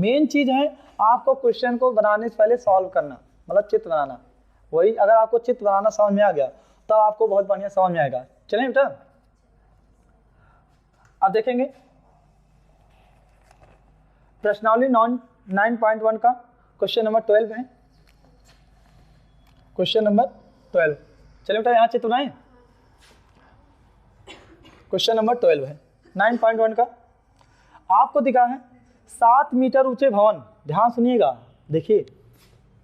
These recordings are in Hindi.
मेन चीज है आपको क्वेश्चन को बनाने से पहले सॉल्व करना, मतलब चित्र बनाना। वही अगर आपको चित्र बनाना समझ में आ गया तो आपको बहुत बढ़िया समझ में आएगा। चलिए बेटा अब देखेंगे प्रश्नावली 9.1 का क्वेश्चन नंबर 12 है। क्वेश्चन नंबर 12, चलिए बेटा यहाँ चित्र बनाएं। क्वेश्चन नंबर 12 है 9.1 का। आपको दिखा है 7 मीटर ऊंचे भवन, ध्यान सुनिएगा, देखिए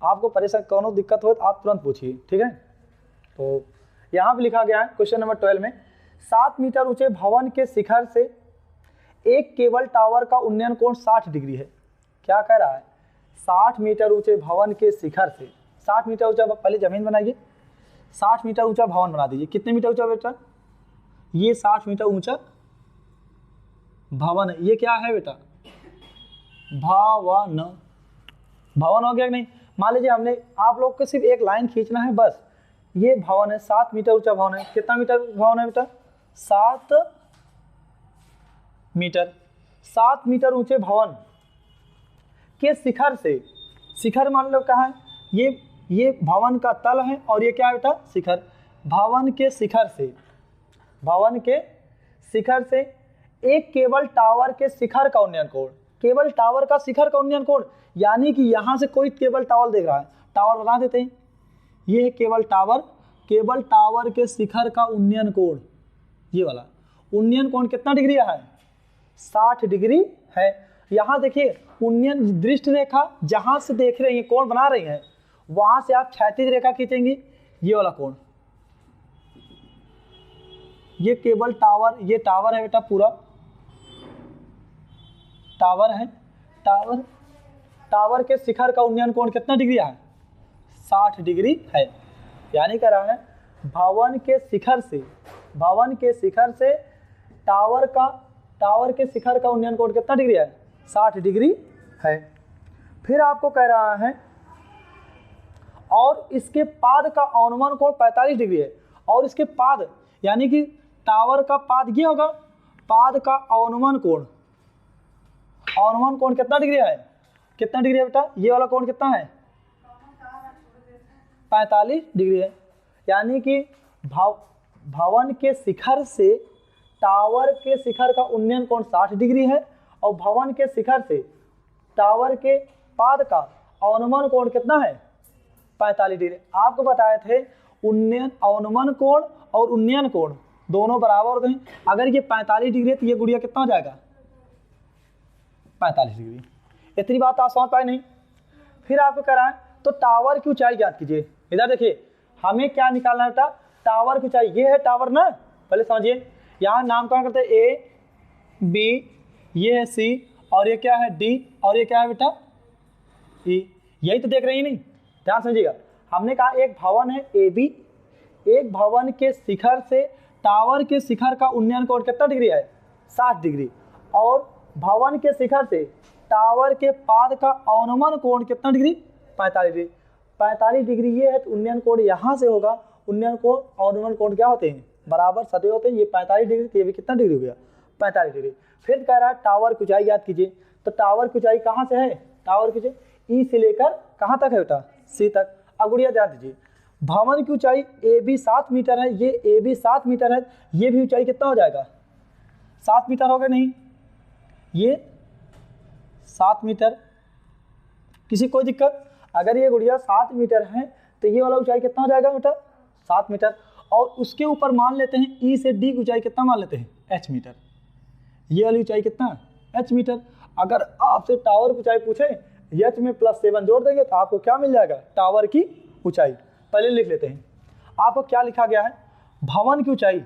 आपको परेशान कौन दिक्कत हो तो आप तुरंत पूछिए, ठीक है। तो यहाँ पे लिखा गया है क्वेश्चन नंबर 12 में 7 मीटर ऊंचे भवन के शिखर से एक केबल टावर का उन्नयन कोण 60 डिग्री है। क्या कह रहा है? 60 मीटर ऊंचे भवन के शिखर से, 60 मीटर ऊंचा, पहले जमीन बनाइए, 60 मीटर ऊंचा भवन बना दीजिए। कितने मीटर ऊंचा बेटा? ये 60 मीटर ऊंचा भवन है। ये क्या है बेटा? भवन। भवन हो गया कि नहीं? मान लीजिए हमने आप लोग को सिर्फ एक लाइन खींचना है बस। ये भवन है, 7 मीटर ऊंचा भवन है। कितना मीटर भवन है बेटा? 7 मीटर। 7 मीटर ऊंचे भवन के शिखर से, शिखर मान लो कहाँ है? ये भवन का तल है और ये क्या है बेटा? शिखर। भवन के शिखर से, भवन के शिखर से एक केबल टावर के शिखर का उन्नयन कोण, केबल टावर का शिखर का उन्नयन कोण, यानी कि यहाँ से कोई केबल टावर देख रहा है, टावर बना देते हैं। ये है केबल टावर, केबल टावर के शिखर का उन्नयन कोण, ये वाला उन्नयन कोण कितना डिग्री है? 60 डिग्री है। यहाँ देखिए उन्नयन दृष्टि रेखा जहाँ से देख रहे हैं कोण बना रही है, वहाँ से आप क्षैतिज रेखा खींचेंगे, ये वाला कोण। ये केबल टावर, ये टावर है बेटा, पूरा टावर है। टावर के शिखर का उन्नयन कोण कितना डिग्री है? 60 डिग्री है। यानी कह रहा है भवन के शिखर से, भवन के शिखर से टावर के शिखर का उन्नयन कोण कितना डिग्री है? 60 डिग्री है। फिर आपको कह रहा है और इसके पाद का अवनमन कोण 45 डिग्री है। और इसके पाद यानी कि टावर का पाद ये होगा, पाद का अवनमन कोण, अवनमन कोण कितना डिग्री है? कितना डिग्री है बेटा? ये वाला कोण कितना है? 45 डिग्री है। यानी कि भवन के शिखर से टावर के शिखर का उन्नयन कोण 60 डिग्री है और भवन के शिखर से टावर के पाद का अवनमन कोण कितना है? 45 डिग्री। आपको बताए थे उन्नयन, अवनमन कोण और उन्नयन कोण दोनों बराबर होते हैं। अगर ये 45 डिग्री है तो ये गुड़िया कितना हो जाएगा? 45 डिग्री। इतनी बात आप समझ पाए नहीं? फिर आपको कह रहा है तो टावर की ऊंचाई ज्ञात कीजिए। इधर देखिए हमें क्या निकालना है बेटा? टावर की ऊंचाई। ये है टावर ना, पहले समझिए। यहाँ नामकरण करते हैं ए, बी, ये है सी, और ये क्या है? डी, और ये क्या है बेटा? ई। यही तो देख रही नहीं, ध्यान समझिएगा। हमने कहा एक भवन है ए बी, एक भवन के शिखर से टावर के शिखर का उन्नयन कोण कितना डिग्री है? 60 डिग्री। और भवन के शिखर से टावर के पाद का अवनमन कोण कितना डिग्री? 45 डिग्री। 45 डिग्री ये है तो उन्नयन कोण यहाँ से होगा। उन्नयन कोण और अवनमन कोण क्या होते हैं? बराबर सटे होते हैं। ये 45 डिग्री, तो ये भी कितना डिग्री हो गया? 45 डिग्री। फिर कह रहा है टावर की ऊंचाई याद कीजिए। तो टावर की ऊंचाई कहाँ से है? टावर की ऊंचाई ई से लेकर कहाँ तक है बेटा? सी तक। अब गुड़िया ध्यान दीजिए, भवन की ऊंचाई ए बी 7 मीटर है, ये ए बी 7 मीटर है, ये भी ऊंचाई कितना हो जाएगा? 7 मीटर हो गया नहीं? ये 7 मीटर। किसी कोई दिक्कत? अगर ये गुड़िया 7 मीटर है तो ये वाला ऊंचाई कितना हो जाएगा बेटा? 7 मीटर। और उसके ऊपर मान लेते हैं ई से डी की ऊंचाई कितना मान लेते हैं? H metre. ये वाली ऊंचाई कितना? H metre. अगर आपसे टावर की ऊंचाई पूछे, एच में +7 जोड़ देंगे तो आपको क्या मिल जाएगा? टावर की ऊंचाई। पहले लिख लेते हैं, आपको क्या लिखा गया है? भवन की ऊंचाई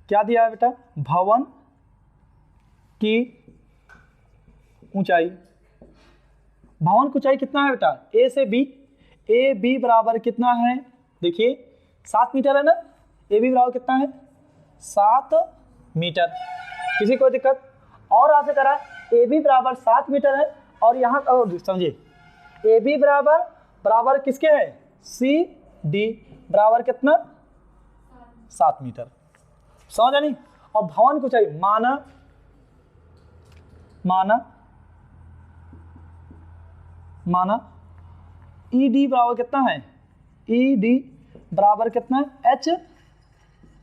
क्या दिया है बेटा? भवन की ऊंचाई। भवन की ऊंचाई कितना है बेटा? ए से बी, ए बी बराबर कितना है? देखिए 7 मीटर है ना, ए बी बराबर कितना है? 7 मीटर। किसी को दिक्कत? और आपसे करा ए बी बराबर 7 मीटर है और यहाँ समझिए ए बी बराबर किसके है? सी डी बराबर कितना? 7 मीटर। समझा नहीं? और भवन की ऊंचाई माना माना ई डी बराबर कितना है, ई डी बराबर कितना है एच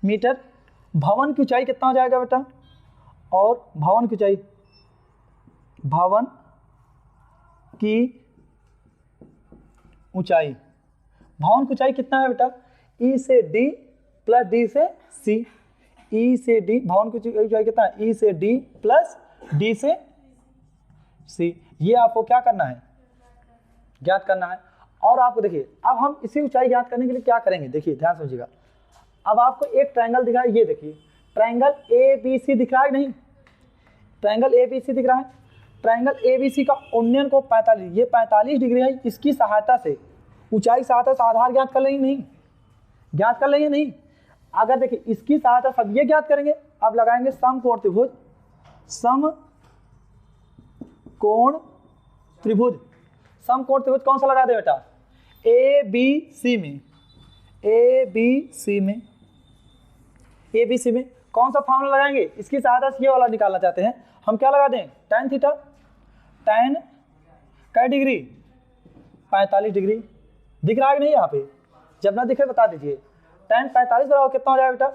मीटर। भवन की ऊंचाई कितना हो जाएगा बेटा, और भवन की ऊंचाई, भवन की ऊंचाई, भवन की ऊंचाई कितना है बेटा, ई से डी प्लस डी से सी, ई से डी, भवन की ऊंचाई कितना है, ई से डी प्लस डी से सी। ये आपको क्या करना है, ज्ञात करना है। और आपको देखिए अब हम इसी ऊंचाई ज्ञात करने के लिए क्या करेंगे, देखिए ध्यान समझिएगा। अब आपको एक ट्रायंगल दिख रहा है, ये देखिए ट्रायंगल ए बी सी दिख रहा है नहीं, ट्रायंगल ए बी सी दिख रहा है। ट्रायंगल ए बी सी का उन्नयन को 45, ये 45 डिग्री है। इसकी सहायता से ऊंचाई की सहायता से आधार ज्ञात कर लेंगे नहीं, ज्ञात कर लेंगे नहीं। अगर देखिए इसकी सहायता सब ये ज्ञात करेंगे। अब लगाएंगे समकोण त्रिभुज, समकोण त्रिभुज। समकोण त्रिभुज कौन सा लगा दे बेटा, ए बी सी में, ए बी सी में, ए बी सी में कौन सा फॉर्मूला लगाएंगे, इसकी सहायता से ये वाला निकालना चाहते हैं हम। क्या लगा दें, tan थीटा, tan कै डिग्री, 45 डिग्री। दिख रहा है कि नहीं यहाँ पे, जब ना दिखे बता दीजिए। tan 45 बराबर कितना हो जाएगा बेटा,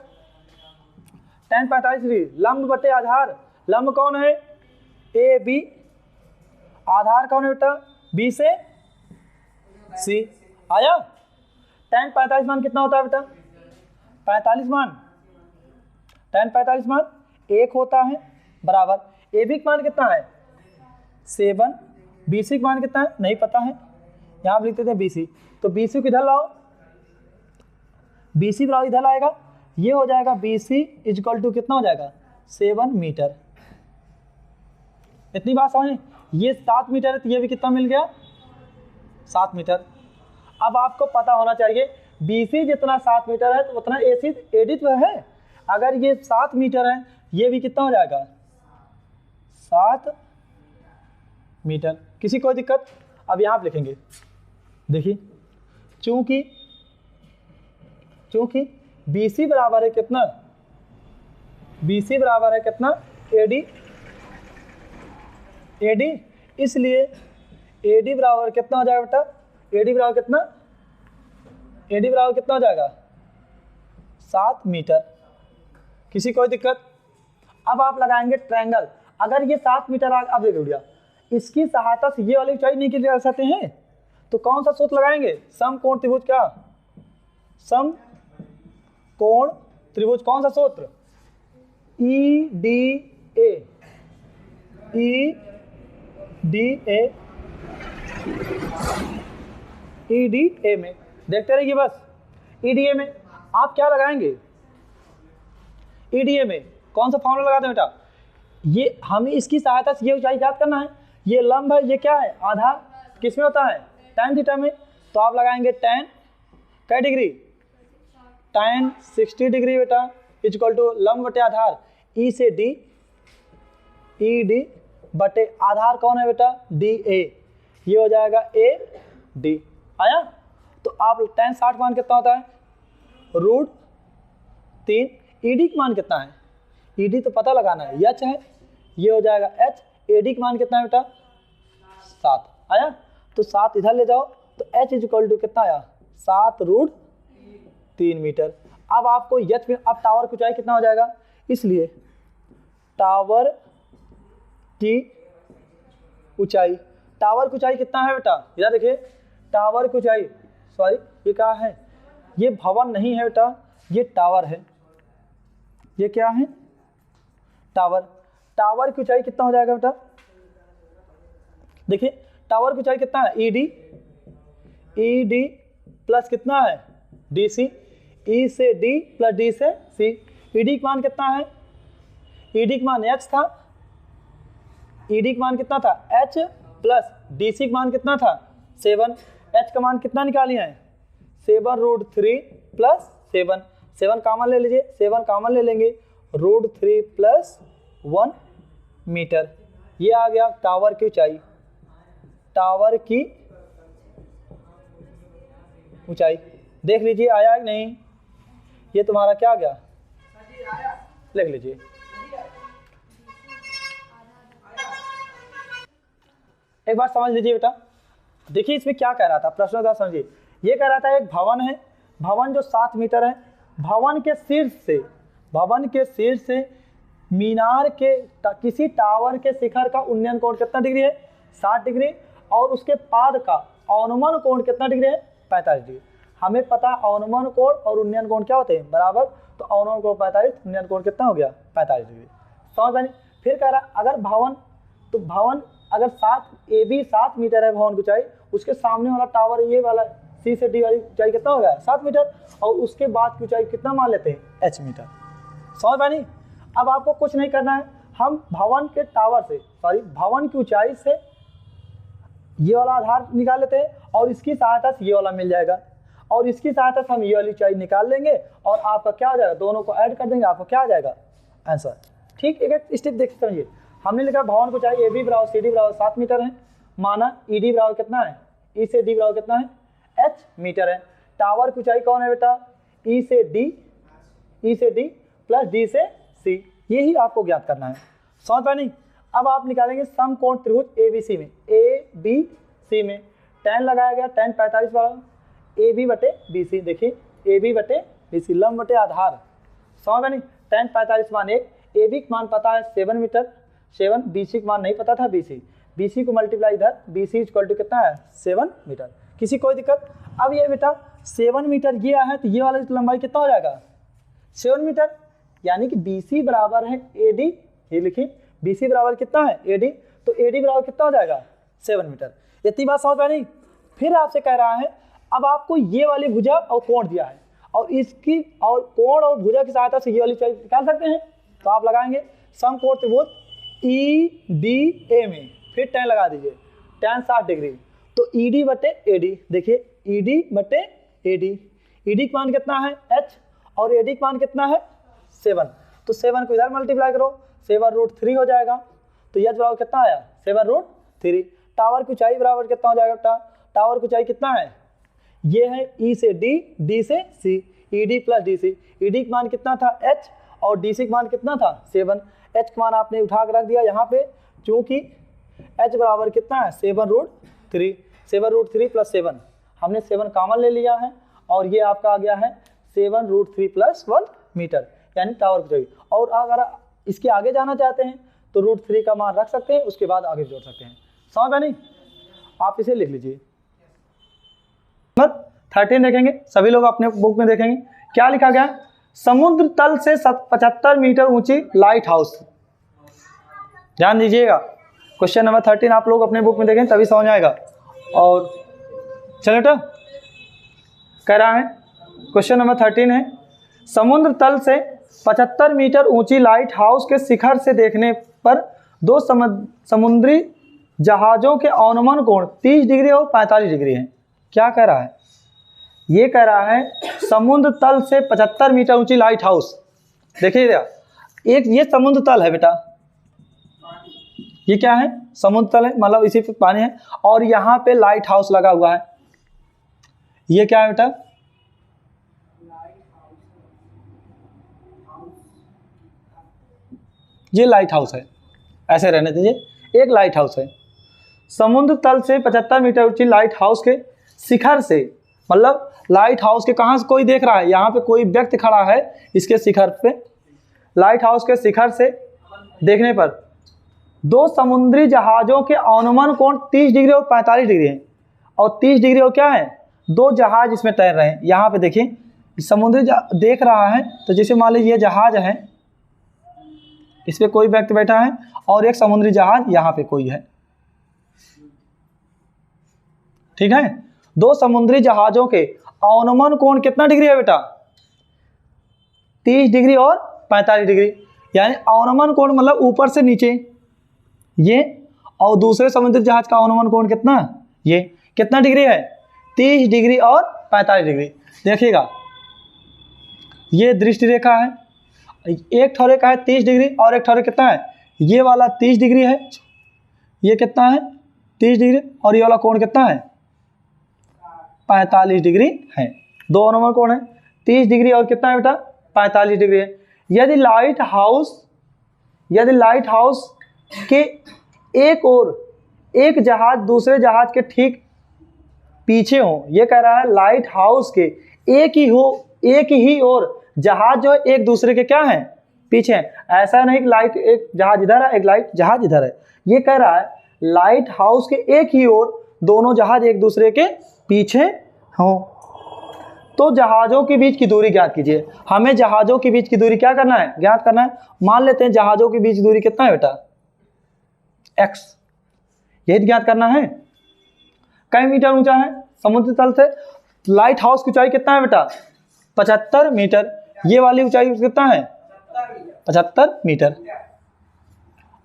tan 45 डिग्री लंब बटे आधार। लंब कौन है, ए बी, आधार कौन है बेटा, बी से सी। आया, tan 45 मान कितना होता है बेटा, 45 मान, tan 45 मान 1 होता है, बराबर ए बी का मान कितना है 7, बी सी का मान कितना है नहीं पता है, यहाँ पर लिखते थे बी सी। तो बी सी को इधर लाओ, बी सी बराबर इधर आएगा, ये हो जाएगा बी सी इजक्वल टू कितना हो जाएगा 7 मीटर। इतनी बात समझ, ये 7 मीटर है तो ये भी कितना मिल गया 7 मीटर। अब आपको पता होना चाहिए BC जितना 7 मीटर है तो उतना AC AD तो है। अगर ये 7 मीटर है ये भी कितना हो जाएगा 7 मीटर। किसी कोई दिक्कत, अब यहाँ पे लिखेंगे, देखिए चूंकि BC बराबर है कितना, BC बराबर है कितना AD, इसलिए AD बराबर कितना हो जाएगा बेटा, AD बराबर कितना हो जाएगा 7 मीटर। किसी कोई दिक्कत। अब आप लगाएंगे ट्रायंगल, अगर ये 7 मीटर अब देखो भैया, इसकी सहायता से ये वाली ऊंचाई नहीं की जा सकते हैं तो कौन सा सूत्र लगाएंगे, समकोण त्रिभुज। क्या समकोण त्रिभुज, कौन सा सूत्र, EDA में देखते रहिए बस। EDA में आप क्या लगाएंगे, EDA में कौन सा फॉर्मूला लगाते हैं बेटा, ये हमें इसकी सहायता से ये ऊंचाई ज्ञात करना है। ये लंब है, ये क्या है आधार, किस में होता है tan थीटा में। तो आप लगाएंगे tan कै डिग्री, tan 60 डिग्री बेटा, इक्वल टू लंब बटे आधार E से D, ED बटे आधार कौन है बेटा DA, ये हो जाएगा AD। आया, तो आप tan 60 मान कितना होता है √3। ED का मान कितना है, ED तो पता लगाना है, H है, ये हो जाएगा H। AD का मान कितना है बेटा 7। आया, तो 7 इधर ले जाओ तो H इक्वल टू कितना आया 7√3 मीटर। अब आपको H में, अब टावर की ऊंचाई कितना हो जाएगा, इसलिए टावर की ऊंचाई, टावर की ऊंचाई कितना है बेटा, इधर देखिए टावर की ऊंचाई, सॉरी ये क्या है, ये भवन नहीं है बेटा, ये टावर है। ये क्या है टावर। टावर की ऊंचाई कितना हो जाएगा बेटा, देखिए टावर की ऊंचाई कितना है ED प्लस कितना है DC, E से D प्लस D से C। ED का मान कितना है, ED का मान H था, ED का मान कितना था H प्लस DC का मान कितना था 7। H का मान कितना निकालिए हैं 7√3 प्लस 7 कॉमन ले लीजिए, 7 कॉमन ले लेंगे, √3 प्लस 1 मीटर। ये आ गया टावर की ऊंचाई, टावर की ऊंचाई। देख लीजिए आया कि नहीं, ये तुम्हारा क्या आ गया, लिख लीजिए। एक बात समझ लीजिए बेटा, देखिए इसमें क्या कह रहा था, प्रश्न था समझिए। ये कह रहा था एक भवन है, भवन जो 7 मीटर है, भवन के शीर्ष से मीनार के किसी टावर के शिखर का उन्नयन कोण कितना डिग्री है, 60 डिग्री, और उसके पाद का अवनमन कोण कितना डिग्री है, 45 डिग्री। हमें पता अवनमन कोण और उन्नयन कोण क्या होते हैं, बराबर, तो अवनमन कोण 45, उन्नयन कोण कितना हो गया, 45 डिग्री। समझ में? फिर कह रहा अगर भवन, तो भवन अगर 7 मीटर है भवन की ऊंचाई, उसके सामने वाला टावर ये वाला सी से डी वाली ऊंचाई कितना हो गया, 7 मीटर, और उसके बाद की ऊंचाई कितना मान लेते हैं, h मीटर। समझ में नहीं? अब आपको कुछ नहीं करना है, हम भवन के टावर से, भवन की ऊंचाई से ये वाला आधार निकाल लेते हैं, और इसकी सहायता से ये वाला मिल जाएगा, और इसकी सहायता से हम ये वाली ऊंचाई निकाल लेंगे, और आपका क्या हो जाएगा, दोनों को ऐड कर देंगे, आपको क्या आ जाएगा, आंसर। ठीक, एक एक स्टेप देख समझिए। हमने लिखा भवन को चाहिए AB बराबर CD बराबर 7 मीटर है, माना ED बराबर कितना है, E से D बराबर कितना है, H मीटर है। टावर की ऊंचाई कौन है बेटा, E से D प्लस D से C, यही आपको ज्ञात करना है। समझ पाए नहीं? अब आप निकालेंगे समकोण त्रिभुज ABC में tan लगाया गया, tan 45 बराबर AB बटे BC। देखिए AB बटे BC, लंब बटे आधार। समझ में नहीं? tan 45 मान 1, AB का मान पता है 7 मीटर, 7, BC का मान नहीं पता था, BC को मल्टीप्लाई इधर, BC इक्वल टू कितना है, 7 मीटर। किसी कोई दिक्कत? अब ये बेटा 7 मीटर ये है, तो ये वाला लंबाई कितना हो जाएगा, 7 मीटर, यानी कि BC बराबर है AD, ये लिखिए BC बराबर कितना है, AD, तो AD बराबर कितना हो जाएगा, 7 मीटर। इतनी बात समझ में नहीं? फिर आपसे कह रहा है, अब आपको ये वाली भुजा और कोण दिया है, और इसकी और कोण और भुजा की सहायता से ये वाली ऊंचाई निकाल सकते हैं, तो आप लगाएंगे समकोण त्रिभुज EDA में, फिर tan लगा दीजिए, tan 60 डिग्री, तो ED बटे AD, देखिए ED बटे AD का मान कितना है, H, और AD का मान कितना है, 7, तो 7 को इधर मल्टीप्लाई करो, 7√3 हो जाएगा, तो H बराबर कितना आया, 7√3। टावर की ऊंचाई बराबर कितना हो जाएगा बेटा, टावर की ऊंचाई कितना है, ये है E से D, D से C, ED plus DC, ED का मान कितना था, H, और DC का मान कितना था, 7, H का मान आपने उठा कर रख दिया यहाँ पे, क्योंकि H बराबर कितना है, 7√3 प्लस 7, हमने 7 कॉमन ले लिया है, और ये आपका आ गया है 7√3 प्लस 1 मीटर, यानी टावर की ऊंचाई। और अगर इसके आगे जाना चाहते हैं तो √3 का मान रख सकते हैं, उसके बाद आगे जोड़ सकते हैं। समझ में नहीं? आप इसे लिख लीजिए। नंबर 13 देखेंगे, सभी लोग अपने बुक में देखेंगे क्या लिखा गया है, समुद्र तल से 75 मीटर ऊंची लाइट हाउस। ध्यान दीजिएगा, क्वेश्चन नंबर 13 आप लोग अपने बुक में देखें तभी समझ आएगा। और चलो बेटा, कह रहा है क्वेश्चन नंबर 13 है, समुद्र तल से 75 मीटर ऊंची लाइट हाउस के शिखर से देखने पर दो समुद्री जहाज़ों के अवनमन कोण 30 डिग्री और 45 डिग्री है। क्या कह रहा है, ये कह रहा है समुद्र तल से 75 मीटर ऊंची लाइट हाउस। देखिए एक ये समुद्र तल है बेटा, ये क्या है, समुद्र तल है, मतलब इसी पे पानी है, और यहाँ पे लाइट हाउस लगा हुआ है। ये क्या है बेटा, ये लाइट हाउस है, ऐसे रहने दीजिए, एक लाइट हाउस है। समुद्र तल से 75 मीटर ऊंची लाइट हाउस के शिखर से, मतलब लाइट हाउस के कहाँ से कोई देख रहा है, यहाँ पे कोई व्यक्ति खड़ा है इसके शिखर पे, लाइट हाउस के शिखर से देखने पर दो समुद्री जहाज़ों के अवनमन कोण 30 डिग्री और 45 डिग्री है। और 30 डिग्री और क्या है, दो जहाज इसमें तैर रहे हैं। यहाँ पे देखिए समुद्री देख रहा है, तो जैसे मान लीजिए ये जहाज है, इस पर कोई व्यक्ति बैठा है, और एक समुद्री जहाज यहाँ पे कोई है, ठीक है। दो समुद्री जहाज़ों के अवनमन कोण कितना डिग्री है बेटा, 30 डिग्री और 45 डिग्री, यानी अवनमन कोण मतलब ऊपर से नीचे ये, और दूसरे समुद्री जहाज का अवनमन कोण कितना, ये कितना डिग्री है, 30 डिग्री और 45 डिग्री। देखिएगा ये दृष्टि रेखा है, एक ठोरे का है 30 डिग्री और एक ठोरे कितना है, ये वाला 30 डिग्री है, ये कितना है 30 डिग्री, और ये वाला कोण कितना है 45 डिग्री है। दो अवनमन कोण है 30 डिग्री और कितना है बेटा 45 डिग्री है। यदि लाइट हाउस के एक और एक जहाज दूसरे जहाज के ठीक पीछे हो। ये कह रहा है लाइट हाउस के एक ही और जहाज जो है एक दूसरे के क्या हैं, पीछे हैं। ऐसा नहीं कि लाइट एक जहाज इधर है, एक लाइट जहाज इधर है। ये कह रहा है लाइट हाउस के एक ही ओर दोनों जहाज एक दूसरे के पीछे हों। तो जहाज़ों के बीच की दूरी ज्ञात कीजिए। हमें जहाज़ों के बीच की दूरी क्या करना है, ज्ञात करना है। मान लेते हैं जहाज़ों के बीच की दूरी कितना है बेटा, x। यही ज्ञात करना है। कई मीटर ऊंचा है समुद्र तल से। लाइट हाउस की ऊंचाई कितना है बेटा, 75 मीटर। ये वाली ऊंचाई कितना है, 75 मीटर।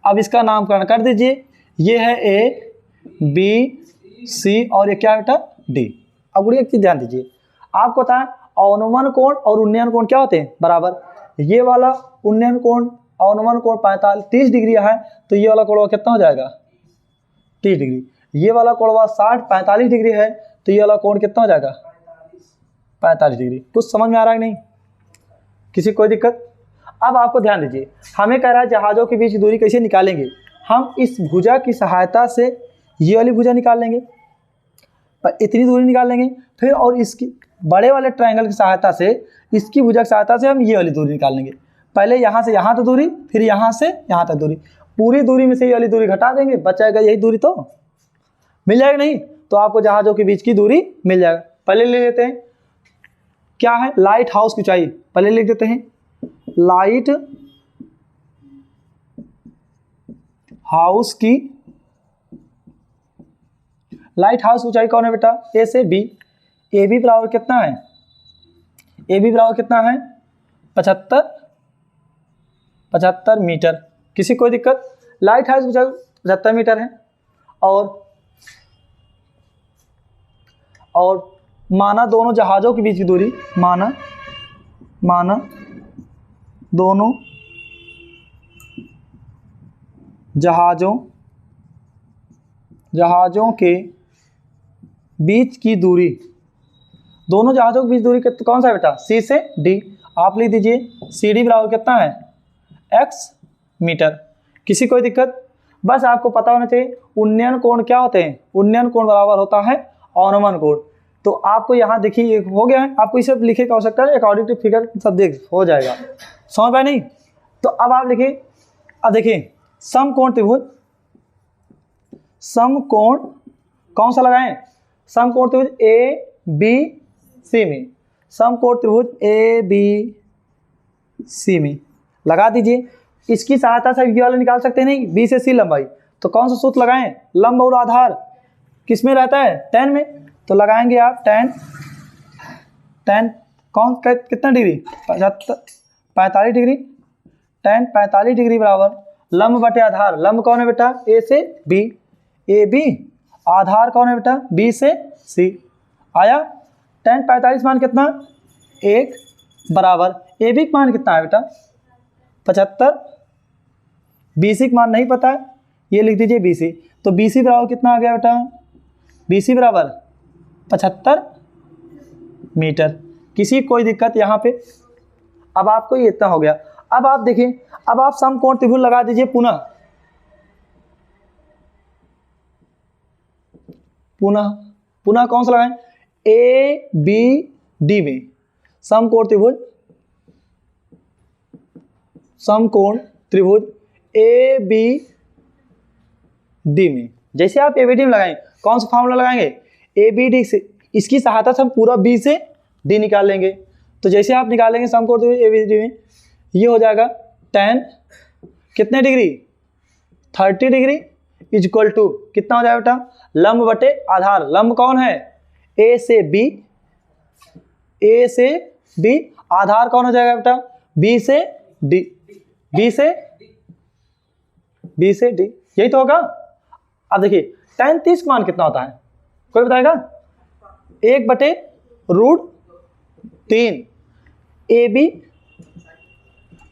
अब इसका नामकरण कर दीजिए। ये है ए, बी, सी और ये क्या बेटा, डी। अब गुड़िया एक चीज ध्यान दीजिए, आपको पता है अवनमन कोण और उन्नयन कोण क्या होते हैं, बराबर। ये वाला उन्नयन कोण अवनमन कोण 30 डिग्री है, तो ये वाला कोण कितना हो जाएगा, 30 डिग्री। ये वाला कोण 45 डिग्री है, तो ये वाला कोण कितना हो जाएगा, 45 डिग्री। कुछ समझ में आ रहा है नहीं, किसी कोई दिक्कत। अब आपको ध्यान दीजिए, हमें कह रहा है जहाज़ों के बीच की दूरी कैसे निकालेंगे। हम इस भुजा की सहायता से ये वाली भुजा निकाल लेंगे, पर इतनी दूरी निकाल लेंगे। फिर और इसकी बड़े वाले ट्रायंगल की सहायता से, इसकी भुजा की सहायता से हम ये वाली दूरी निकाल लेंगे। पहले यहाँ से यहाँ तक दूरी, फिर यहाँ से यहाँ तक दूरी। पूरी दूरी में से ये वाली दूरी घटा देंगे, बच जाएगा यही दूरी, तो मिल जाएगा नहीं। तो आपको जहाज़ों के बीच की दूरी मिल जाएगा। पहले ले लेते हैं क्या है, लाइट हाउस की ऊंचाई। पहले लिख देते हैं लाइट हाउस की, लाइट हाउस ऊंचाई कौन है बेटा, ए से बी। ए बी बराबर कितना है, ए बी बराबर कितना है, 75 मीटर। किसी कोई दिक्कत। लाइट हाउस ऊंचाई 75 मीटर है। और माना दोनों जहाज़ों के बीच की दूरी, माना दोनों जहाज़ों के बीच की दूरी, दोनों जहाज़ों के बीच दूरी कौन सा है बेटा, सी से डी। आप लिख दीजिए सी डी बराबर कितना है, एक्स मीटर। किसी कोई दिक्कत। बस आपको पता होना चाहिए उन्नयन कोण क्या होते हैं। उन्नयन कोण बराबर होता है अवनमन कोण। तो आपको यहाँ देखिए हो गया है, आपको इसे लिखे का आवश्यकता है, अकॉर्डिंग टू फिगर सब देख हो जाएगा। समझ पाए नहीं। तो अब आप लिखिए, अब देखिए समकोण त्रिभुज, समकोण कौन सा लगाएं, समकोण त्रिभुज ए बी सी में, समकोण त्रिभुज ए बी सी में लगा दीजिए। इसकी सहायता से ये वाला निकाल सकते हैं नहीं, बी से सी लंबाई। तो कौन सा सूत्र लगाएं, लंब और आधार किस में रहता है, tan में। तो लगाएंगे आप tan कौन कितना डिग्री, 45 डिग्री। tan 45 डिग्री बराबर लंब बटे आधार। लंब कौन है बेटा, ए से बी, ए बी। आधार कौन है बेटा, बी से सी। आया। tan 45 मान कितना, 1 बराबर ए बी मान कितना है बेटा, 75। बी सी मान नहीं पता है, ये लिख दीजिए बी सी। तो बी सी बराबर कितना आ गया बेटा, बी सी बराबर 75 मीटर। किसी कोई दिक्कत यहाँ पे। अब आपको ये इतना हो गया। अब आप देखिए, अब आप समकोण त्रिभुज लगा दीजिए पुनः कौन सा लगाएं, ए बी डी में समकोण त्रिभुज ए बी डी में। जैसे आप ए बी डी में लगाएं, कौन सा फॉर्मूला लगाएंगे, ए बी डी से, इसकी सहायता से हम पूरा बी से डी निकाल लेंगे। तो जैसे आप निकालेंगे समकोण त्रिभुज ए बी डी में, ये हो जाएगा tan कितने डिग्री, 30 डिग्री इक्वल टू कितना हो जाएगा बेटा, लंब बटे आधार। लंब कौन है, ए से बी। आधार कौन हो जाएगा बेटा, बी से डी। यही तो होगा। अब देखिए tan 30 का मान कितना होता है, कोई बताएगा, 1/√3। ए बी,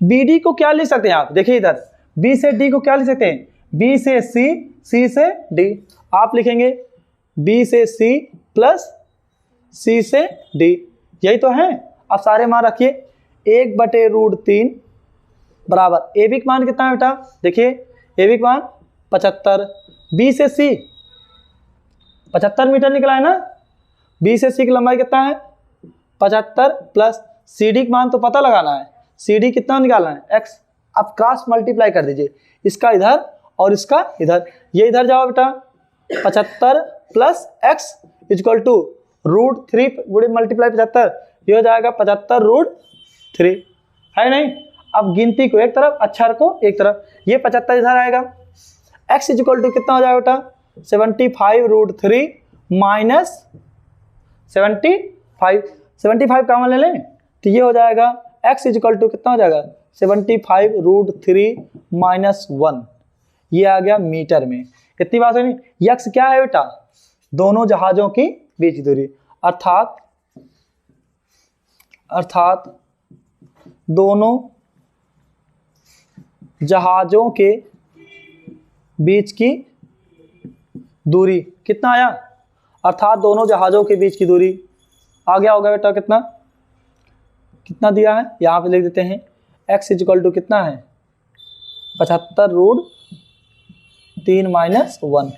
बी डी को क्या लिख सकते हैं आप, देखिए इधर बी से डी को क्या लिख सकते हैं, बी से सी, सी से डी। आप लिखेंगे बी से सी प्लस सी से डी। यही तो है। अब सारे मान रखिए, 1/√3 बराबर ए बी का मान कितना है बेटा, देखिए ए बी का मान 75, बी से सी 75 मीटर निकला है ना। बी से सी की लंबाई कितना है 75 प्लस सी डी का मान तो पता लगाना है, सी डी कितना निकालना है x। अब क्रॉस मल्टीप्लाई कर दीजिए, इसका इधर और इसका इधर, ये इधर जाओ बेटा 75 प्लस x इक्वल टू √3 गुणे मल्टीप्लाई 75, ये हो जाएगा 75√3 है नहीं। अब गिनती को एक तरफ, अक्षर को एक तरफ, ये 75 इधर आएगा, x इक्वल टू कितना हो जाएगा बेटा 75√3 माइनस 75 कॉमन ले लें तो ये हो जाएगा x इक्वल टू कितना हो जाएगा 75√3 माइनस 1, ये आ गया मीटर में। इतनी बात है नहीं। x क्या है बेटा दोनों जहाजों की बीच की दूरी, अर्थात दोनों जहाजों के बीच की दूरी कितना आया, अर्थात दोनों जहाजों के बीच की दूरी आ गया होगा बेटा कितना दिया है, यहाँ पे लिख देते हैं x इक्वल टू कितना है 75√3 माइनस 1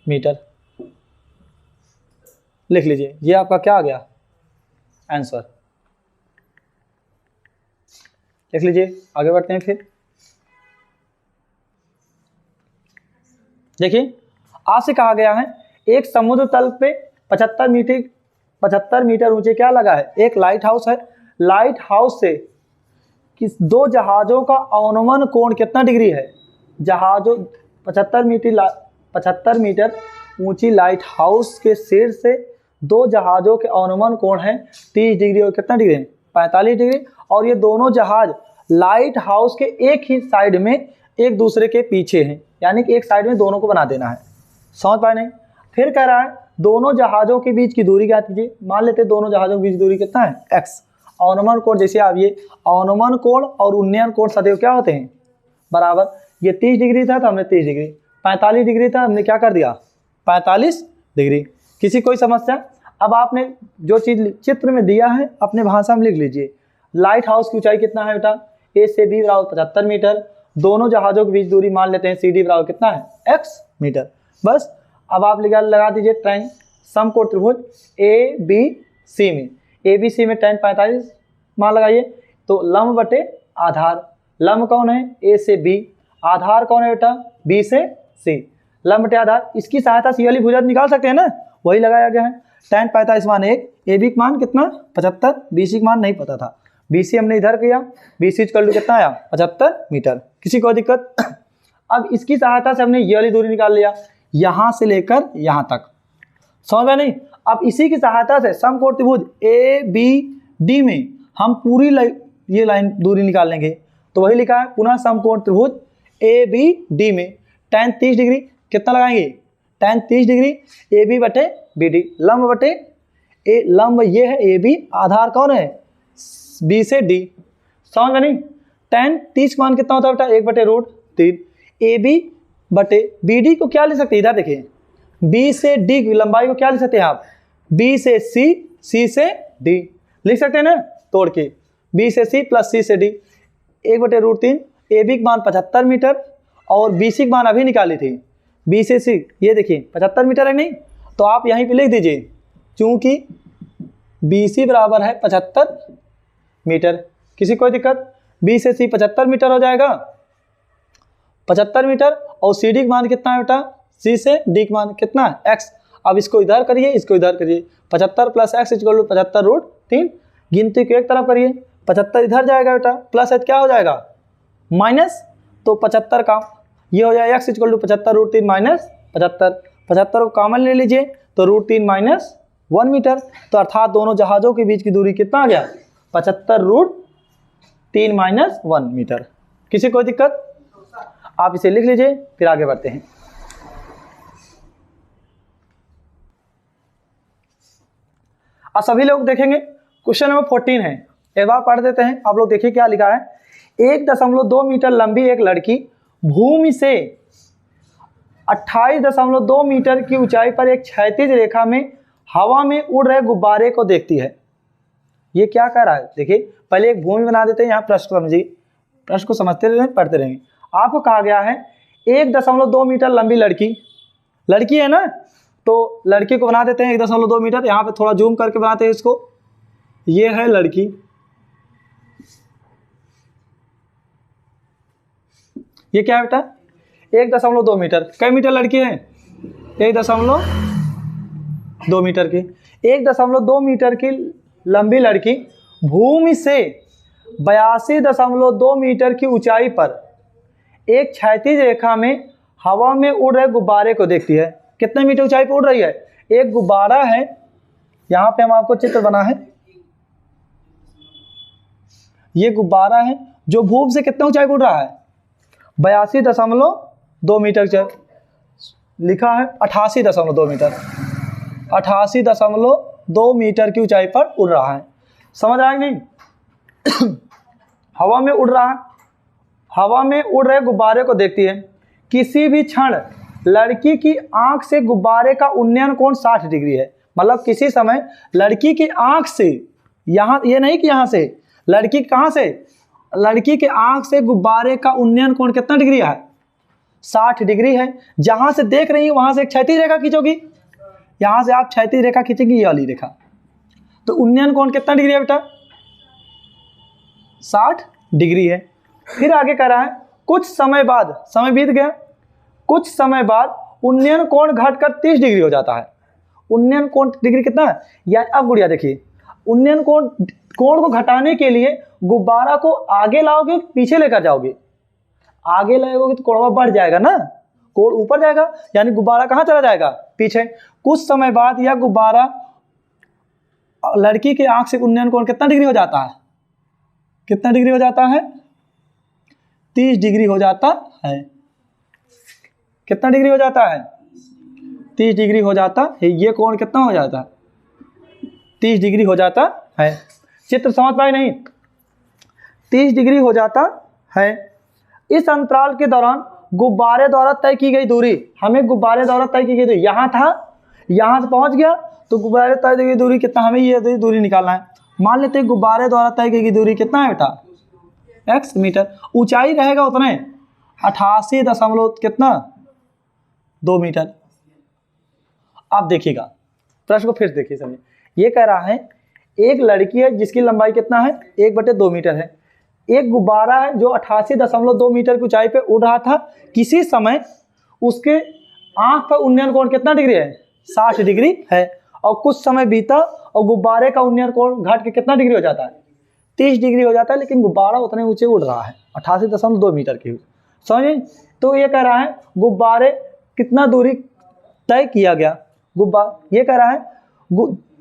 मीटर। लिख लीजिए, ये आपका क्या आ गया आंसर। लिख लीजिए, आगे बढ़ते हैं। फिर देखिए, आपसे कहा गया है एक समुद्र तल पे 75 मीटर ऊंचे क्या लगा है, एक लाइट हाउस है। लाइट हाउस से किस दो जहाजों का अनुमान कोण कितना डिग्री है। जहाजों 75 मीटर ऊंची लाइट हाउस के सिर से दो जहाजों के अनुमान कोण है 30 डिग्री और कितना डिग्री है 45 डिग्री, और ये दोनों जहाज लाइट हाउस के एक ही साइड में एक दूसरे के पीछे हैं, यानी कि एक साइड में दोनों को बना देना है। समझ पाए नहीं। फिर कह रहा है दोनों जहाजों के बीच की दूरी क्या कीजिए, मान लेते हैं दोनों जहाजों के बीच की दूरी कितना है x। अनुमान कोण, जैसे आप ये अनुमान कोण और उन्नयन कोण सदैव क्या होते हैं बराबर। ये 30 डिग्री था तो हमने 30 डिग्री, 45 डिग्री था हमने क्या कर दिया 45 डिग्री। किसी कोई समस्या। अब आपने जो चीज़ चित्र में दिया है अपने भाषा में लिख लीजिए। लाइट हाउस की ऊंचाई कितना है बेटा, ए से बी बराबर 75 मीटर, दोनों जहाजों के बीच दूरी मान लेते हैं सी डी बराबर कितना है x मीटर। बस अब आप लगा दीजिए tan समकोण त्रिभुज ए बी सी में, ए बी सी में tan 45 मान लगाइए, तो लंब बटे आधार, लंब कौन है ए से बी, आधार कौन है बेटा बी से सी, लंब बटे आधार। इसकी सहायता से वाली भुजा निकाल सकते हैं ना, वही लगाया गया है। tan 45 मान 1, ए बी का मान कितना 75, बी सी का मान नहीं पता था, बी सी हमने इधर किया, बी सी इक्वल टू कितना आया 75 मीटर। किसी को दिक्कत। अब इसकी सहायता से हमने ये वाली दूरी निकाल लिया, यहाँ से लेकर यहाँ तक। समझ में नहीं। अब इसी की सहायता से समकोण त्रिभुज ए बी डी में हम पूरी ये लाइन दूरी निकाल लेंगे, तो वही लिखा है पुनः समकोण त्रिभुज ए बी डी में tan 30 डिग्री कितना लगाएंगे tan 30 डिग्री ए बी बटे बी डी, लंब बटे ए, लंब ये है ए बी, आधार कौन है बी से डी। समझ में नहीं। tan 30 का मान कितना होता है बेटा 1/√3, ए बी बटे बी डी को क्या ले सकते हैं, इधर देखिए बी से डी की लंबाई को क्या ले सकते हैं आप, बी से सी, सी से डी लिख सकते हैं ना तोड़ के, बी से सी प्लस सी से डी 1/√3। ए बी का मान 75 मीटर और बी सी का मान अभी निकाली थी, बी से सी ये देखिए 75 मीटर है नहीं, तो आप यहीं पे लिख दीजिए क्योंकि बी सी बराबर है 75 मीटर। किसी कोई दिक्कत। बी से सी 75 मीटर हो जाएगा 75 मीटर, और सी डी का मान कितना है बेटा सी से डी का मान कितना है x। अब इसको इधर करिए, इसको इधर करिए, 75 प्लस x इक्वल टू 75√3। गिनती को एक तरफ करिए, 75 इधर जाएगा बेटा, प्लस है क्या हो जाएगा माइनस, तो 75 का ये हो जाएगा x इक्वल टू 75√3 माइनस 75 को कॉमन ले लीजिए तो √3 माइनस 1 मीटर। तो अर्थात दोनों जहाजों के बीच की दूरी कितना आ गया 75√3 माइनस 1 मीटर। किसी कोई दिक्कत। आप इसे लिख लीजिए, फिर आगे बढ़ते हैं। अब सभी लोग देखेंगे क्वेश्चन नंबर 14 है, एक बार पढ़ देते हैं। आप लोग देखिए क्या लिखा है। 1.2 मीटर लंबी एक लड़की भूमि से 28.2 मीटर की ऊंचाई पर एक क्षैतिज रेखा में हवा में उड़ रहे गुब्बारे को देखती है। ये क्या कह रहा है देखिए, पहले एक भूमि बना देते हैं, यहाँ प्रश्न समझिए, प्रश्न को समझते रहेंगे पढ़ते रहेंगे। आपको कहा गया है 1.2 मीटर लंबी लड़की है ना, तो लड़की को बना देते हैं 1.2 मीटर। यहाँ पे थोड़ा जूम करके बनाते हैं इसको। ये है लड़की, ये क्या है बेटा 1.2 मीटर। कई मीटर लड़की है 1.2 मीटर की। 1.2 मीटर की लंबी लड़की भूमि से 82.2 मीटर की ऊंचाई पर एक क्षैतिज रेखा में हवा में उड़ रहे गुब्बारे को देखती है। कितने मीटर ऊंचाई पर उड़ रही है? एक गुब्बारा है, यहाँ पे हम आपको चित्र बना है, ये गुब्बारा है जो भूमि से कितने ऊंचाई पर उड़ रहा है 82.2 मीटर, लिखा है 88.2 मीटर, 88.2 मीटर की ऊंचाई पर उड़ रहा है। समझ रहा है नहीं? हवा में उड़ रहा है, हवा में उड़ रहे गुब्बारे को देखती है। किसी भी क्षण लड़की की आंख से गुब्बारे का उन्नयन कोण 60 डिग्री है। मतलब किसी समय लड़की की आंख से, यहाँ ये नहीं कि यहाँ से, लड़की कहाँ से, लड़की के आंख से गुब्बारे का उन्नयन कोण कितना डिग्री है 60 डिग्री है। जहां से देख रही है वहां से एक क्षैतिज रेखा खींचोगी, यहां से आप क्षैतिज रेखा खींचेंगी, ये वाली रेखा, तो उन्नयन कोण कितना डिग्री है बेटा 60 डिग्री है। फिर आगे कह रहा है कुछ समय बाद, समय बीत गया, कुछ समय बाद उन्नयन कोण घटकर 30 डिग्री हो जाता है। उन्नयन कोण डिग्री कितना है, या अब गुड़िया देखिए, उन्नयन कोण को घटाने के लिए गुब्बारा को आगे लाओगे पीछे लेकर जाओगे, आगे लाओगे तो कोणवा बढ़ जाएगा ना, कोण ऊपर जाएगा, यानी गुब्बारा कहाँ चला जाएगा पीछे। कुछ समय बाद यह गुब्बारा लड़की के आंख से उन्नयन कोण कितना डिग्री हो जाता है, कितना डिग्री हो जाता है 30 डिग्री हो जाता है। कितना डिग्री हो जाता है 30 डिग्री हो जाता है। ये कोण कितना हो जाता है 30 डिग्री हो जाता है। चित्र समझ पाए नहीं? 30 डिग्री हो जाता है। इस अंतराल के दौरान गुब्बारे द्वारा तय की गई दूरी, हमें गुब्बारे द्वारा तय की गई दूरी, यहाँ था, यहाँ से पहुँच गया तो गुब्बारे तय की गई दूरी कितना, हमें ये दूरी निकालना है। मान लेते हैं गुब्बारे द्वारा तय की गई दूरी कितना है बेटा x मीटर, ऊंचाई रहेगा उतने 88 दशमलव कितना 2 मीटर। अब देखिएगा प्रश्न को फिर देखिए समझिए। ये कह रहा है एक लड़की है जिसकी लंबाई कितना है 1/2 मीटर है, एक गुब्बारा है जो 88.2 मीटर की ऊंचाई पे उड़ रहा था। किसी समय उसके आंख पर उन्नयन कोण कितना डिग्री है 60 डिग्री है, और कुछ समय बीता और गुब्बारे का उन्नयन कोण घट के कितना डिग्री हो जाता है 30 डिग्री हो जाता है, लेकिन गुब्बारा उतने ऊंचे उड़ रहा है 88.2 मीटर की। समझे? तो ये कह रहा है गुब्बारे कितना दूरी तय किया गया, ये कह रहा है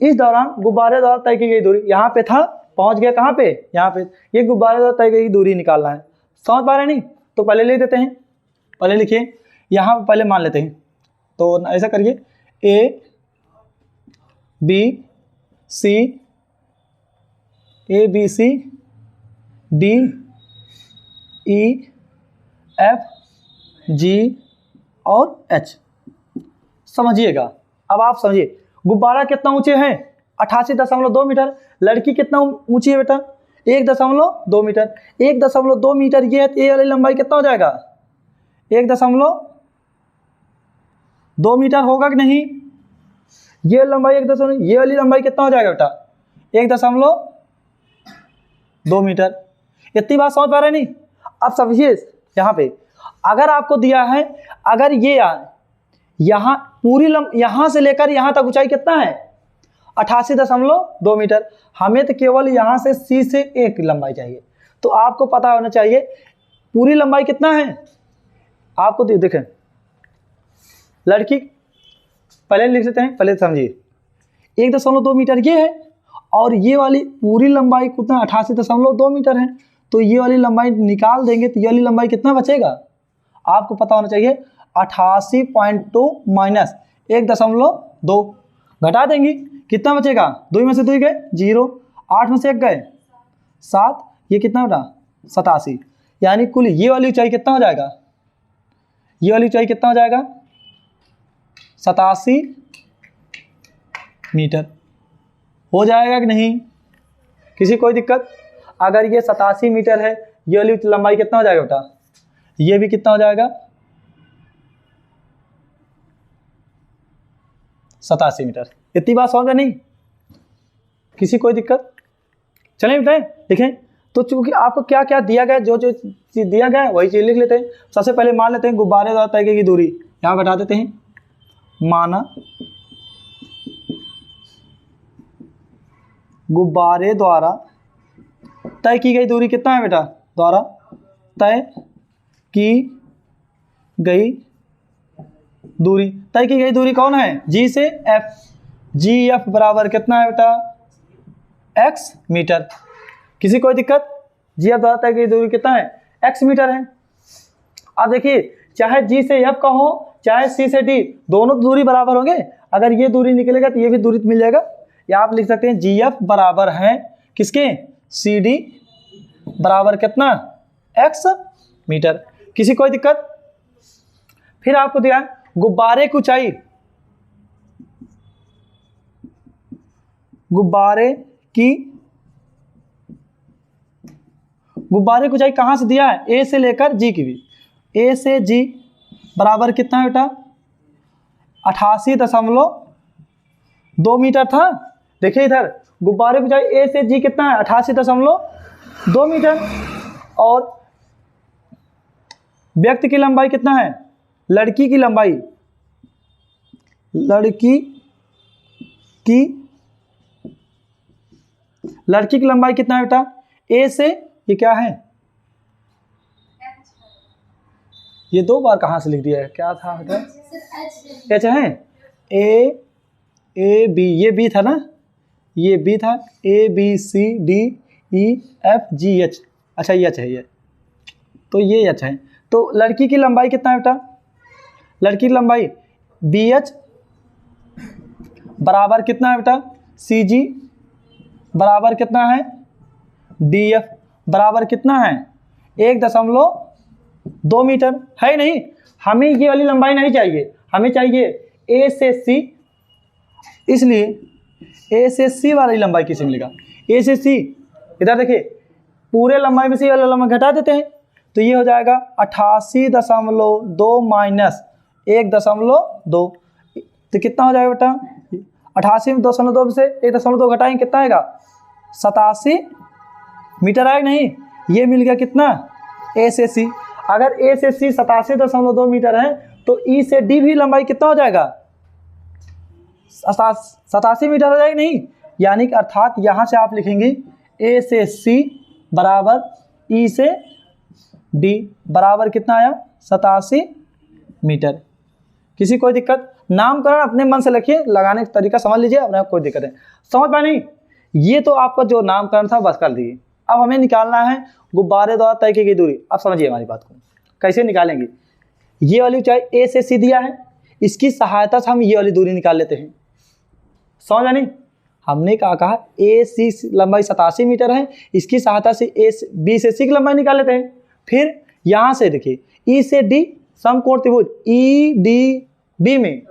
इस दौरान गुब्बारे द्वारा तय की गई दूरी, यहाँ पे था पहुँच गया कहाँ पे, यहाँ पे, ये गुब्बारे द्वारा तय की गई दूरी निकालना है। समझ पा रहे नहीं? तो पहले लिख देते हैं, पहले लिखिए, यहाँ पे पहले मान लेते हैं। तो ऐसा करिए A B C D E F G और H। समझिएगा, अब आप समझिए गुब्बारा कितना ऊंचे हैं 88.2 मीटर, लड़की कितना ऊंची है बेटा 1.2 मीटर, 1.2 मीटर ये है, ये वाली लंबाई कितना हो जाएगा 1.2 मीटर होगा कि नहीं, ये लंबाई 1.2, ये वाली लंबाई कितना हो जाएगा बेटा 1.2 मीटर। इतनी बात समझ पा रहे नहीं? अब समझिए यहाँ पे अगर आपको दिया है, अगर ये यहाँ पूरी यहाँ से लेकर यहाँ तक ऊंचाई कितना है 88.2 मीटर, हमें तो केवल यहाँ से C से एक लंबाई चाहिए, तो आपको पता होना चाहिए पूरी लंबाई कितना है। आपको देखें लड़की पहले लिख सकते हैं, पहले समझिए 1.2 मीटर ये है और ये वाली पूरी लंबाई कितना 88.2 मीटर है, तो ये वाली लंबाई निकाल देंगे तो ये वाली लंबाई कितना बचेगा आपको पता होना चाहिए 88.2 माइनस 1.2 घटा देंगे कितना बचेगा, 2 में से 2 गए 0, 8 में से 1 गए 7, ये कितना बेटा 87, यानी कुल ये वाली ऊंचाई कितना हो जाएगा, ये वाली ऊंचाई कितना हो जाएगा 87 मीटर। हो जाएगा कि नहीं, किसी कोई दिक्कत? अगर ये 87 मीटर है, ये वाली लंबाई कितना हो जाएगा बेटा, ये भी कितना हो जाएगा 87 मीटर। इतनी बात समझ में नहीं, किसी कोई दिक्कत? चलें बताएं, देखें तो चूंकि आपको क्या क्या दिया गया, जो जो चीज दिया गया है वही चीज लिख लेते हैं। सबसे पहले मान लेते हैं गुब्बारे द्वारा तय की दूरी, यहाँ घटा देते हैं, माना गुब्बारे द्वारा तय की गई दूरी कितना है बेटा, द्वारा तय की गई दूरी, तय की गई दूरी कौन है, जी से एफ, जी एफ बराबर कितना है बेटा, एक्स मीटर। किसी कोई दिक्कत? जी एफ द्वारा तय की दूरी कितना है, एक्स मीटर है। अब देखिए चाहे जी से एफ का हो चाहे सी से डी, दोनों दूरी बराबर होंगे। अगर ये दूरी निकलेगा तो ये भी दूरी मिल जाएगा, या आप लिख सकते हैं जी एफ बराबर है किसके, सी डी बराबर कितना, एक्स मीटर। किसी कोई दिक्कत? फिर आपको दिया गुब्बारे की ऊंचाई, गुब्बारे की ऊंचाई कहाँ से दिया है, ए से लेकर जी की भी, ए से जी बराबर कितना है बेटा, 88.2 मीटर था। देखिए इधर गुब्बारे की ऊंचाई ए से जी कितना है, 88.2 मीटर। और व्यक्ति की लंबाई कितना है, लड़की की लंबाई, लड़की की लंबाई कितना है बेटा, ए से, ये क्या है, ये दो बार कहाँ से लिख दिया है, क्या था बेटा, एच है, ए बी, ये बी था ना, ये बी था, A B C D E F G H, अच्छा ये एच है, ये तो ये एच है। तो लड़की की लंबाई कितना है बेटा, लड़की की लंबाई बी एच बराबर कितना है बेटा, सी जी बराबर कितना है, डी एफ बराबर कितना है, 1.2 मीटर है। नहीं, हमें ये वाली लंबाई नहीं चाहिए, हमें चाहिए ए से सी, इसलिए ए से सी वाली लंबाई किसे मिलेगा, ए से सी। इधर देखिए पूरे लंबाई में से वाला लंबाई घटा देते हैं, तो ये हो जाएगा 88.2 माइनस 1.2, तो कितना हो जाएगा बेटा, 88.2 से 1.2 घटाएंगे कितना आएगा, 87 मीटर आएगा। नहीं, ये मिल गया कितना, ए से सी। अगर ए से सी 87.2 मीटर है तो ई से डी भी लंबाई कितना हो जाएगा, 87 मीटर हो जाएगी। नहीं, यानी कि अर्थात यहाँ से आप लिखेंगे ए से सी बराबर ई से डी बराबर कितना आया, 87 मीटर। किसी कोई दिक्कत? नामकरण अपने मन से लिखिए, लगाने का तरीका समझ लीजिए, अपने कोई दिक्कत है, समझ पाए नहीं? ये तो आपका जो नामकरण था बस कर दीजिए। अब हमें निकालना है गुब्बारे द्वारा तय की गई दूरी। अब समझिए हमारी बात को, कैसे निकालेंगे। ये वाली ऊंचाई ए से सी दिया है, इसकी सहायता से हम ये वाली दूरी निकाल लेते हैं, समझ नहीं? हमने कहा ए सी लंबाई 87 मीटर है, इसकी सहायता से ए बी से सी की लंबाई निकाल लेते हैं। फिर यहाँ से देखिए ई से डी समकोण त्रिभुज ई डी बी में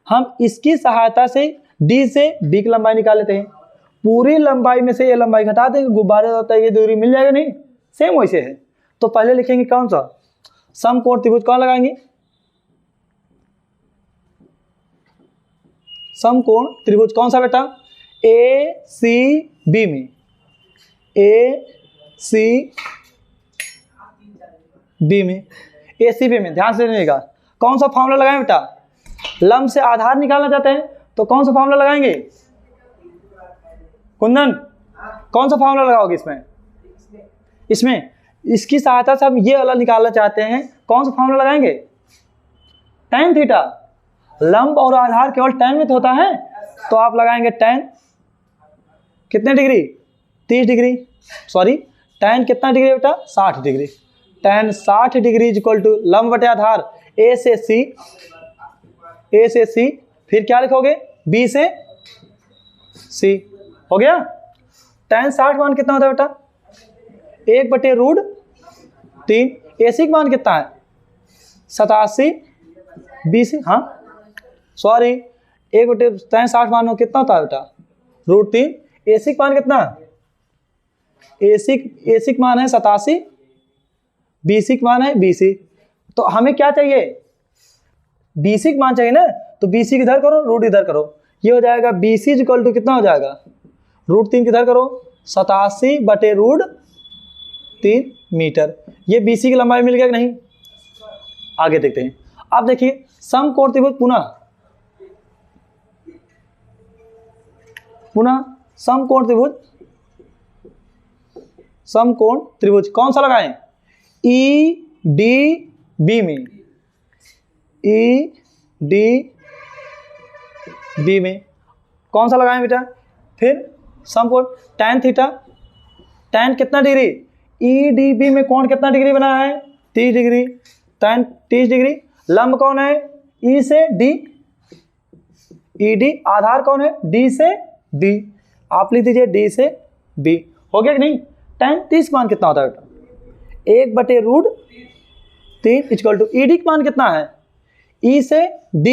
हम इसकी सहायता से डी से बी की लंबाई निकाल लेते हैं। पूरी लंबाई में से ये लंबाई घटा देंगे, गुब्बारे होता है ये दूरी मिल जाएगा। नहीं, सेम वैसे है। तो पहले लिखेंगे कौन सा, समकोण त्रिभुज कौन लगाएंगे, समकोण त्रिभुज कौन सा बेटा, ए सी बी में, ए सी बी में, ए सी बी में। ध्यान से सुनिएगा, कौन सा फॉर्मूला लगाएं बेटा, लंब से आधार निकालना चाहते हैं तो कौन सा फॉर्मूला लगाएंगे, कुंदन कौन सा फॉर्मूला लगाओगे इसमें इसकी सहायता से हम ये वाला निकालना चाहते हैं, कौन सा फॉर्मूला लगाएंगे, tan थीटा। लंब और आधार केवल tan में तो होता है, तो आप लगाएंगे tan कितने डिग्री, 30 डिग्री, सॉरी tan कितना डिग्री बेटा, 60 degree. tan 60 degree is equal to लंब बटे आधार ए से सी, फिर क्या लिखोगे, बी से सी। हो गया। tan 60 मान कितना होता है बेटा, 1/√3। AC का मान कितना है, 87, BC, हाँ सॉरी 1/tan 60 मान कितना होता है बेटा, √3। AC का मान कितना, AC का मान है 87, BC का मान है 20। तो हमें क्या चाहिए, BC का मान चाहिए ना, तो BC इधर करो, रूट इधर करो, ये हो जाएगा BC इक्वल टू कितना हो जाएगा, √3 किधर करो 87/√3 मीटर। ये BC की लंबाई मिल गया कि नहीं। आगे देखते हैं। अब देखिए समकोण त्रिभुज पुनः समकोण त्रिभुज कौन सा लगाएं, EDB में, EDB में कौन सा लगाएं बेटा, फिर समकोण tan थीटा, tan कितना डिग्री, EDB में कोण कितना डिग्री बना है 30 डिग्री, tan 30 डिग्री। लंब कौन है E से D, ED। आधार कौन है D से B, आप लिख दीजिए D से B। हो गया कि नहीं। tan 30 मान कितना होता है बेटा, 1/√3 इक्वल टू ED का मान कितना है, E से D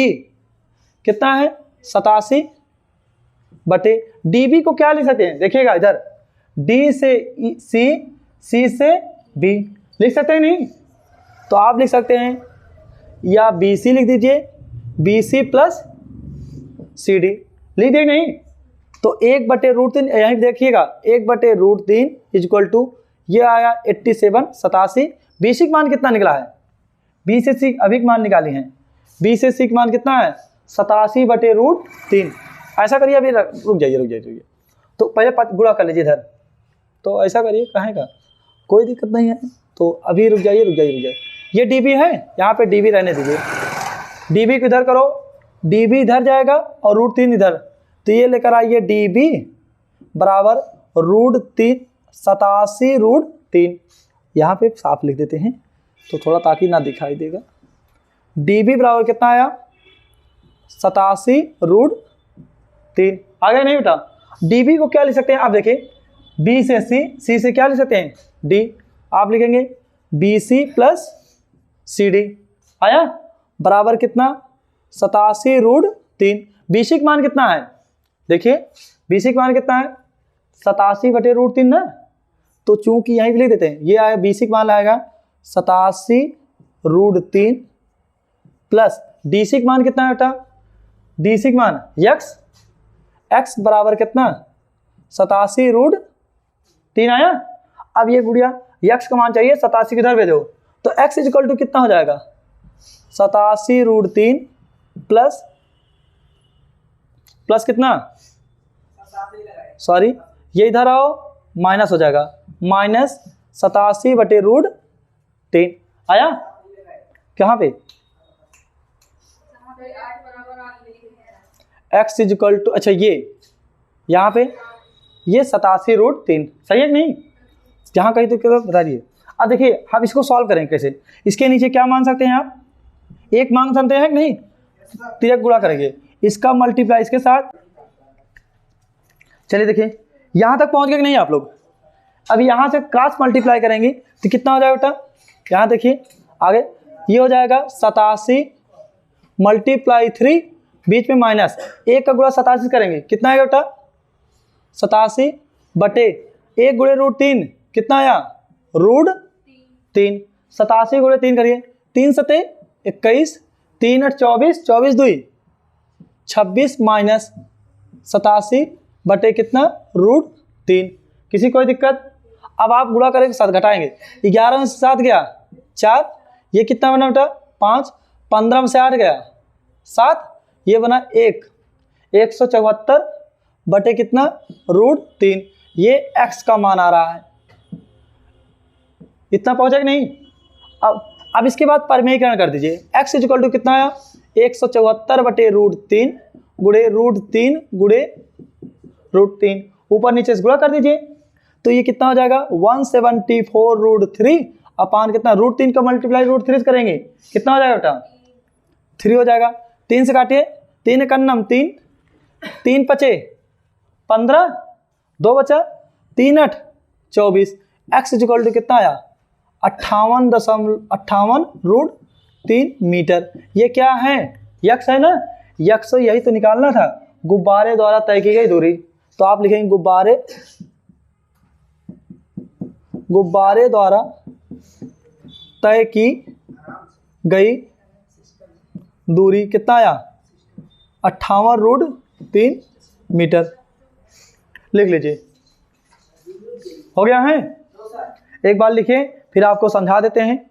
कितना है 87/DB को क्या लिख सकते हैं, देखिएगा इधर D से C, C से B लिख सकते हैं नहीं, तो आप लिख सकते हैं या BC लिख दीजिए, BC प्लस CD लिख दिए नहीं, तो 1/√3 यहीं देखिएगा 1/√3 इक्वल टू ये आया 87 BC का मान कितना निकला है, B से C अभी मान निकाली हैं, B से C का मान कितना है 87/√3। ऐसा करिए, अभी रुक जाइए, तो पहले गुणा कर लीजिए इधर, तो ऐसा करिए कहें का कोई दिक्कत नहीं है, तो अभी रुक जाइए। ये DB है, यहाँ पे DB रहने दीजिए, DB को इधर करो, DB इधर जाएगा और √3 इधर, तो ये लेकर आइए DB बराबर √3 87/√3। यहाँ पे साफ लिख देते हैं तो थोड़ा ताकि ना दिखाई देगा। DB बराबर कितना आया 87/√3। आ गया नहीं बेटा। DB को क्या लिख सकते हैं, आप देखिए B से C से क्या लिख सकते हैं D, आप लिखेंगे BC प्लस CD आया बराबर कितना 87/√3। BC का मान कितना है, देखिए BC का मान कितना है 87/√3 ना, तो चूंकि यहीं लिख देते हैं, ये आया BC का मान आएगा 87/√3 प्लस DC का मान कितना है बेटा, DC का मान x बराबर कितना 87/√3 आया। अब ये गुड़िया x का मान चाहिए 87 किधर भेजो, तो x इक्वल टू कितना हो जाएगा 87/√3 प्लस कितना, सॉरी ये इधर आओ माइनस हो जाएगा, माइनस 87/√3 आया। कहाँ पे x इक्वल टू, अच्छा ये यहाँ पे ये 87/√3 सही है कि नहीं, जहाँ कहीं तो बता दिए। अब देखिए हम इसको सॉल्व करेंगे कैसे, इसके नीचे क्या मान सकते हैं आप, एक मान सकते हैं कि नहीं, तिरक गुणा करेंगे, इसका मल्टीप्लाई इसके साथ। चलिए देखिए यहाँ तक पहुँच गए कि नहीं आप लोग, अब यहाँ से क्रॉस मल्टीप्लाई करेंगे तो कितना हो जाएगा बेटा, यहाँ देखिए आगे ये हो जाएगा 87 × 3 बीच में माइनस, एक का गुणा 87 करेंगे कितना आएगा बेटा 87/1 × √3 कितना आया √3। 87 × 3 करिए, 3 × 7 21, 3 × 8 24, 24 2 26 माइनस 87/, कितना √3। किसी कोई दिक्कत। अब आप गुणा करेंगे साथ घटाएंगे, 11 में से 7 गया 4, ये कितना बना बेटा 5, 15 में से 8 गया 7, ये बना 1, 174/, कितना √3। ये x का मान आ रहा है, इतना पहुंचा कि नहीं। अब इसके बाद परिमेयीकरण कर दीजिए, x इक्वल टू कितना आया 174/√3 गुणे √3 गुणे √3, ऊपर नीचे से गुणा कर दीजिए, तो ये कितना हो जाएगा 174/√3 अपान कितना √3 का मल्टीप्लाई √3 करेंगे कितना हो जाएगा बेटा 3 हो जाएगा। 3 से काटिए, 3 कन्नम 3, 3 पचे 15, 2 बचा 3 8 24, x इक्वल टू कितना आया 58.58√3 मीटर। ये क्या है यक्स है ना, यक्स यही तो निकालना था, गुब्बारे द्वारा तय की गई दूरी, तो आप लिखेंगे गुब्बारे द्वारा तय की गई दूरी कितना आया 58√3 3 मीटर। लिख लीजिए। हो गया है? एक बार लिखिए फिर आपको समझा देते हैं।